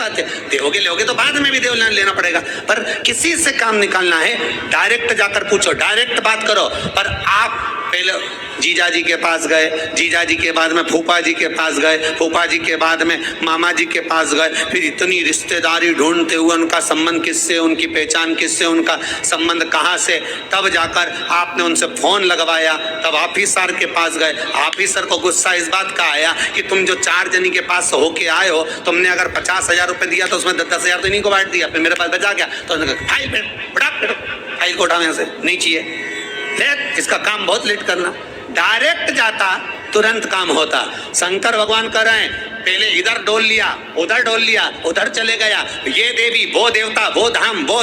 बात है, देवोगे लोगे तो बाद में भी देव लेना पड़ेगा, पर किसी से काम निकालना है डायरेक्ट जाकर पूछो, डायरेक्ट बात करो। पर आप पहले जीजा जी के पास गए, जीजा जी के बाद में फूफा जी के पास गए, फूफा जी के बाद में मामा जी के पास गए, फिर इतनी रिश्तेदारी ढूंढते हुए उनका संबंध किससे, उनकी पहचान किससे, उनका संबंध कहाँ से, तब जाकर आपने उनसे फोन लगवाया, तब ऑफिसर के पास गए। ऑफिसर को गुस्सा इस बात का आया कि तुम जो 4 जनी के पास होके आए हो, तुमने अगर 50,000 रुपए दिया तो उसमें 10,000 तो इन्हीं को बांट दिया, फिर मेरे पास बचा गया। तो उन्होंने कहा फाइल को उठाओ यहाँ से, नहीं चाहिए, इसका काम बहुत लेट करना। डायरेक्ट जाता तुरंत काम होता। शंकर भगवान कह रहे हैं पहले इधर डोल लिया, उधर डोल लिया, उधर चले गया, ये देवी वो देवता वो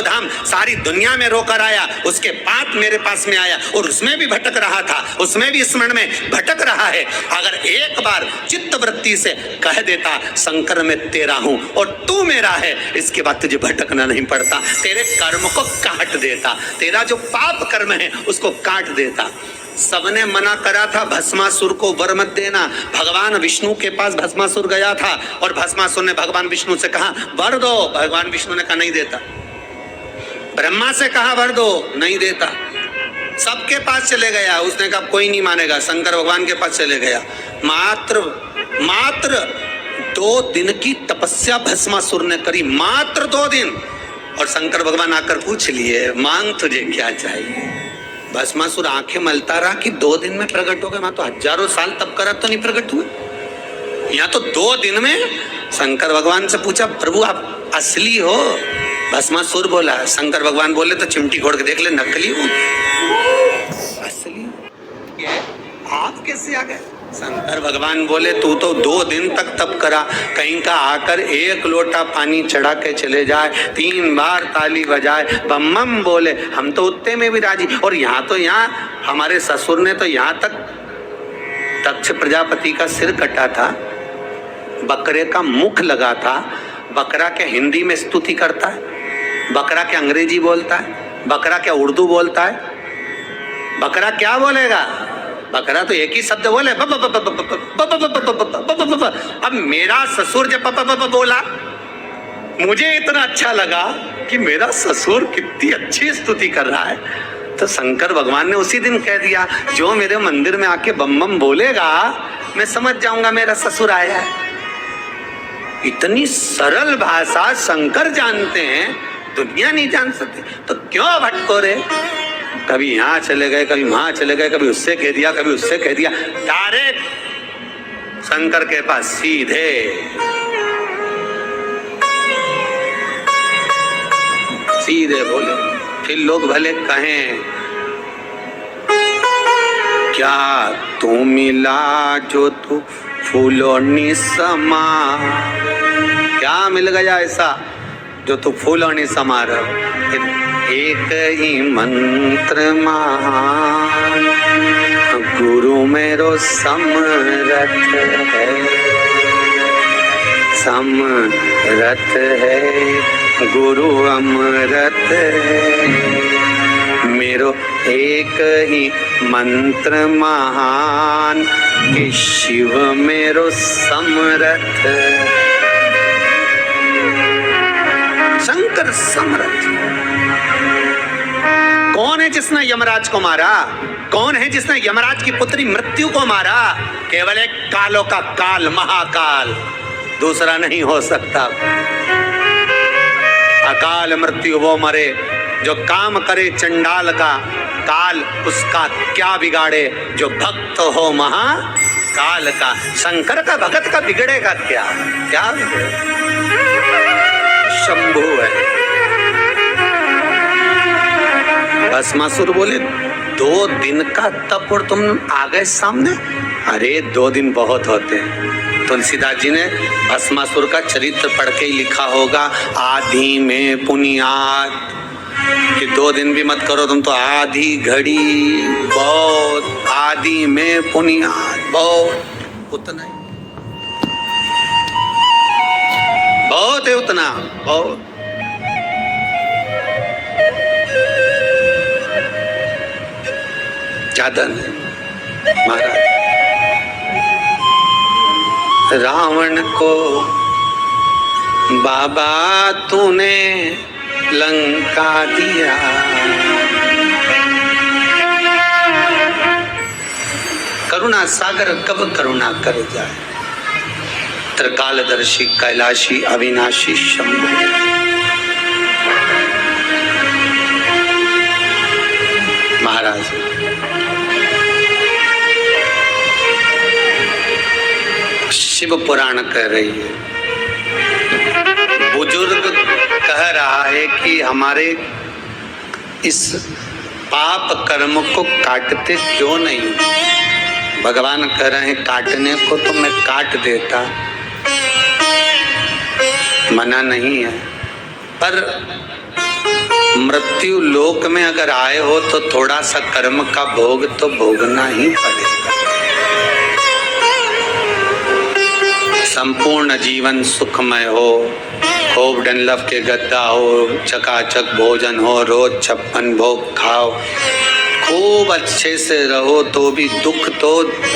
धाम सारी दुनिया में रोकर आया, उसके बाद मेरे पास में आया और उसमें भी भटक रहा था, उसमें भी स्मरण में भटक रहा है। अगर एक बार चित्त वृत्ति से कह देता शंकर मैं तेरा हूं और तू मेरा है, इसके बाद तुझे भटकना नहीं पड़ता, तेरे कर्म को काट देता, तेरा जो पाप कर्म है उसको काट देता। सबने मना करा था भस्मासुर को वर मत देना। भगवान विष्णु के पास भस्मासुर गया था और भस्मासुर ने भगवान विष्णु से कहा वर दो, भगवान विष्णु ने कहा नहीं देता। ब्रह्मा से कहा वर दो, नहीं देता। सबके पास चले गया, उसने कहा कोई नहीं मानेगा, शंकर भगवान के पास चले गया। मात्र 2 दिन की तपस्या भस्मासुर ने करी, मात्र 2 दिन। और शंकर भगवान आकर पूछ लिए मांग तुझे क्या चाहिए। भस्मासुर आंखें मलता रहा कि 2 दिन में प्रकट हो गए, मैं तो हजारों साल तप करा तो नहीं प्रकट हुए, यहाँ तो 2 दिन में। शंकर भगवान से पूछा प्रभु आप असली हो? भस्मासुर बोला। शंकर भगवान बोले तो चिमटी खोड़ के देख ले, नकली हो असली ये आप कैसे आ गए? शंकर भगवान बोले तू तो 2 दिन तक तप करा, कहीं का आकर 1 लोटा पानी चढ़ा के चले जाए, 3 बार ताली बजाए, बम बम बोले, हम तो उतने में भी राजी। और यहाँ हमारे ससुर ने तो यहाँ तक दक्ष प्रजापति का सिर कटा था, बकरे का मुख लगा था। बकरा क्या हिंदी में स्तुति करता है? बकरा क्या अंग्रेजी बोलता है? बकरा क्या उर्दू बोलता है? बकरा क्या बोलेगा? बकरा तो एक ही शब्द बोले ब ब ब ब ब ब ब ब ब ब। अब मेरा ससुर जब ब ब ब ब बोला, मुझे इतना अच्छा लगा कि मेरा ससुर कितनी अच्छी स्तुति कर रहा है, तो शंकर भगवान ने उसी दिन कह दिया जो मेरे मंदिर में आके बम बम बोलेगा मैं समझ जाऊंगा मेरा ससुर आया है। इतनी सरल भाषा शंकर जानते हैं, दुनिया नहीं जान सकती, तो क्यों भटको रे? कभी यहाँ चले गए, कभी वहां चले गए, कभी उससे कह दिया, कभी उससे कह दिया। डायरेक्ट शंकर के पास सीधे बोले। फिर लोग भले कहें क्या तू मिला जो तू फूलों नि समा, क्या मिल गया ऐसा जो तू फूलों नि समा रहा? एक ही मंत्र महान गुरु मेरो समरथ है, समरथ है गुरु अमरत है। मेरो एक ही मंत्र महान कि शिव मेरो समरथ, शंकर समरथ। कौन है जिसने यमराज को मारा? कौन है जिसने यमराज की पुत्री मृत्यु को मारा? केवल एक कालों का काल, महाकाल, दूसरा नहीं हो सकता। अकाल मृत्यु वो मरे जो काम करे चंडाल का, काल उसका क्या बिगाड़े जो भक्त हो महाकाल का। शंकर का भगत का बिगड़ेगा क्या? क्या शंभु है। भस्मासुर बोले 2 दिन का तप और तुम आ गए सामने? अरे 2 दिन बहुत होते हैं। तुलसीदास जी ने भस्मासुर का चरित्र पढ़ के ही लिखा होगा, आधी में पुनियाद, कि 2 दिन भी मत करो तुम तो आधी घड़ी बहुत, आधी में पुनियाद बहुत, उतना ही बहुत है, उतना बहुत। ज्यादा नहीं महाराज। रावण को बाबा तूने लंका दिया, करुणा सागर कब करुणा कर जाए, त्रिकालदर्शी कैलाशी अविनाशी शंभु। महाराज शिव पुराण कह रही है, बुजुर्ग कह रहा है कि हमारे इस पाप कर्म को काटते क्यों नहीं। भगवान कह रहे हैं काटने को तो मैं काट देता, मना नहीं है, पर मृत्यु लोक में अगर आए हो तो थोड़ा सा कर्म का भोग तो भोगना ही पड़ेगा। संपूर्ण जीवन सुखमय हो, खूब डनलफ के गद्दा हो, चकाचक भोजन हो, रोज 56 भोग खाओ, खूब अच्छे से रहो, तो भी दुख तो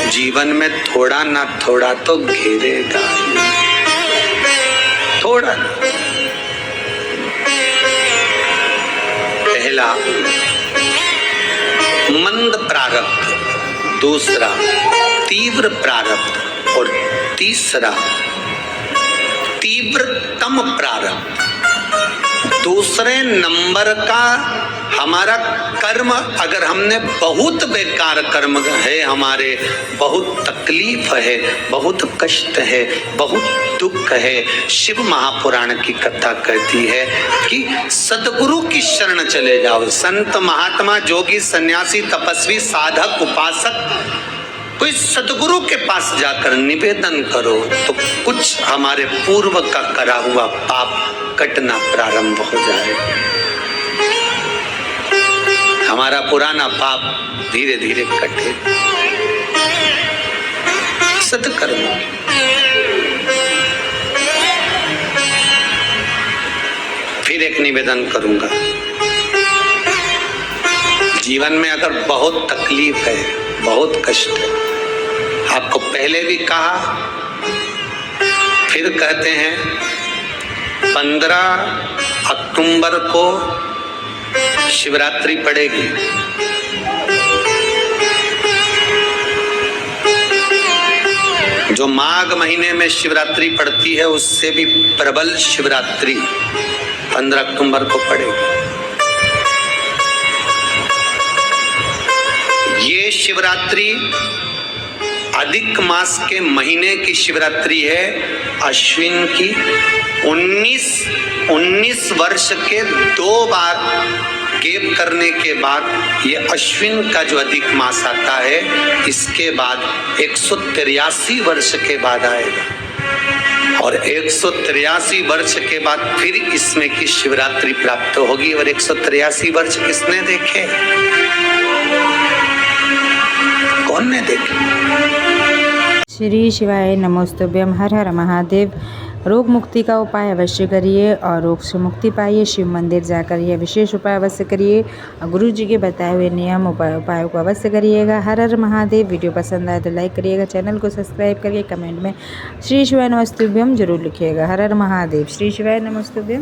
जीवन में थोड़ा ना थोड़ा तो घेरेगा, थोड़ा। पहला मंद प्रारब्ध, दूसरा तीव्र प्रारब्ध और तीसरा तीव्रतम प्रारब्ध। दूसरे नंबर का हमारा कर्म, अगर हमने बहुत बेकार कर्म है, हमारे बहुत तकलीफ है, बहुत कष्ट है, बहुत दुख है, शिव महापुराण की कथा कहती है कि सदगुरु की शरण चले जाओ। संत महात्मा जोगी सन्यासी तपस्वी साधक उपासक कोई सदगुरु के पास जाकर निवेदन करो तो कुछ हमारे पूर्व का करा हुआ पाप कटना प्रारंभ हो जाएगा। हमारा पुराना पाप धीरे धीरे कटे। सत्कर्म फिर एक निवेदन करूंगा, जीवन में अगर बहुत तकलीफ है, बहुत कष्ट है, आपको पहले भी कहा फिर कहते हैं, 15 अक्टूबर को शिवरात्रि पड़ेगी। जो माघ महीने में शिवरात्रि पड़ती है उससे भी प्रबल शिवरात्रि 15 अक्टूबर को पड़ेगी। ये शिवरात्रि अधिक मास के महीने की शिवरात्रि है, अश्विन की। 19 वर्ष के 2 बार गैप करने के बाद ये अश्विन का जो अधिक मास आता है, इसके बाद 183 वर्ष के बाद आएगा और 183 वर्ष के बाद फिर इसमें की शिवरात्रि प्राप्त होगी। और 183 वर्ष किसने देखे? कौन ने देखे? श्री शिवाय नमोस्तुभ्यम। हर हर महादेव। रोग मुक्ति का उपाय अवश्य करिए और रोग से मुक्ति पाइए। शिव मंदिर जाकर यह विशेष उपाय अवश्य करिए और गुरु जी के बताए हुए नियम उपायों को अवश्य करिएगा। हर हर महादेव। वीडियो पसंद आए तो लाइक करिएगा, चैनल को सब्सक्राइब करिए, कमेंट में श्री शिवाय नमोस्तुभ्यम जरूर लिखिएगा। हर हर महादेव। श्री शिवाय नमोस्तुभ्यम।